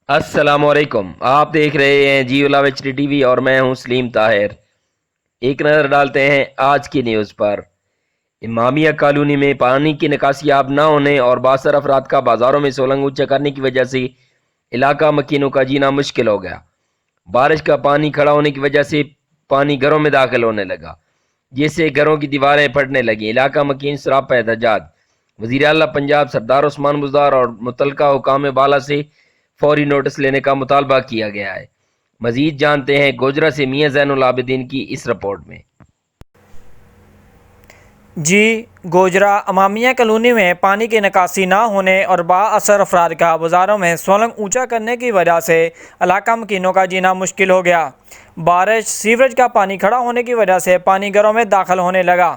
السلام علیکم، آپ دیکھ رہے ہیں Geo live H D T V اور میں ہوں سلیم طاہر۔ ایک نظر ڈالتے ہیں آج کی نیوز پر۔ امامیہ کالونی میں پانی کی نکاسی آب نہ ہونے اور باثر افراد کا بازاروں میں سولنگ اونچا کرنے کی وجہ سے علاقہ مکینوں کا جینا مشکل ہو گیا۔ بارش کا پانی کھڑا ہونے کی وجہ سے پانی گھروں میں داخل ہونے لگا، جس سے گھروں کی دیواریں پھٹنے لگیں۔ علاقہ مکین سراپا احتجاج۔ وزیر اعلیٰ پنجاب سردار عثمان بزدار اور متعلقہ حکام بالا سے فوری نوٹس لینے کا مطالبہ کیا گیا ہے۔ مزید جانتے ہیں گوجرا سے میاں زین العابدین کی اس رپورٹ میں۔ گوجرا امامیہ کالونی میں پانی کی نکاسی نہ ہونے اور بااثر افراد کا بازاروں میں سولنگ اونچا کرنے کی وجہ سے علاقہ مکینوں کا جینا مشکل ہو گیا۔ بارش سیوریج کا پانی کھڑا ہونے کی وجہ سے پانی گھروں میں داخل ہونے لگا۔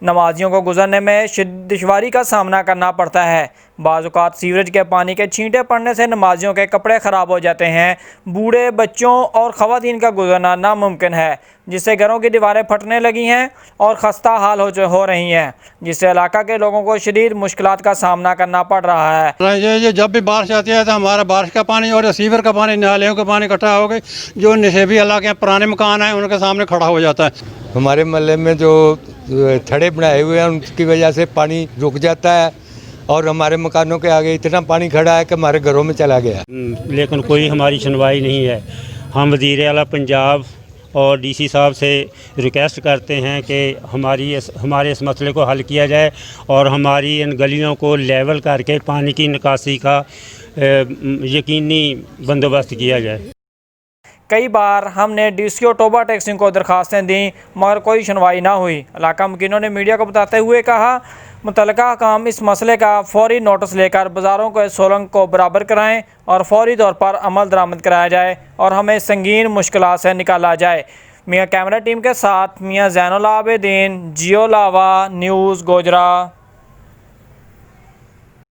نمازیوں کو گزرنے میں دشواری کا سامنا کرنا پڑتا ہے۔ بعض اوقات سیوریج کے پانی کے چھینٹے پڑنے سے نمازیوں کے کپڑے خراب ہو جاتے ہیں۔ بوڑھے، بچوں اور خواتین کا گزرنا ناممکن ہے، جس سے گھروں کی دیواریں پھٹنے لگی ہیں اور خستہ حال ہو رہی ہیں، جس سے علاقہ کے لوگوں کو شدید مشکلات کا سامنا کرنا پڑ رہا ہے۔ جب بھی بارش آتی ہے تو ہمارا بارش کا پانی اور سیور کا پانی، نالیوں کا پانی اکٹھا ہو گئی، جو نصیبی علاقے ہیں، پرانے مکان ہیں، ان کے سامنے کھڑا ہو جاتا ہے۔ ہمارے محلے میں جو تھڑے بنائے ہوئے ہیں ان کی وجہ سے پانی رک جاتا ہے اور ہمارے مکانوں کے آگے اتنا پانی کھڑا ہے کہ ہمارے گھروں میں چلا گیا، لیکن کوئی ہماری سنوائی نہیں ہے۔ ہم وزیر اعلیٰ پنجاب اور ڈی سی صاحب سے ریکویسٹ کرتے ہیں کہ ہمارے اس مسئلے کو حل کیا جائے اور ہماری ان گلیوں کو لیول کر کے پانی کی نکاسی کا یقینی بندوبست کیا جائے۔ کئی بار ہم نے ڈی سی او ٹوبہ ٹیک سنگھ کو درخواستیں دیں مگر کوئی سنوائی نہ ہوئی۔ علاقہ مکینوں نے میڈیا کو بتاتے ہوئے کہا، متعلقہ حکام اس مسئلے کا فوری نوٹس لے کر بازاروں کے سولنگ کو برابر کرائیں اور فوری طور پر عمل درآمد کرایا جائے اور ہمیں سنگین مشکلات سے نکالا جائے۔ میاں کیمرہ ٹیم کے ساتھ میاں زین العابدین، جیو لاوا نیوز، گوجرا۔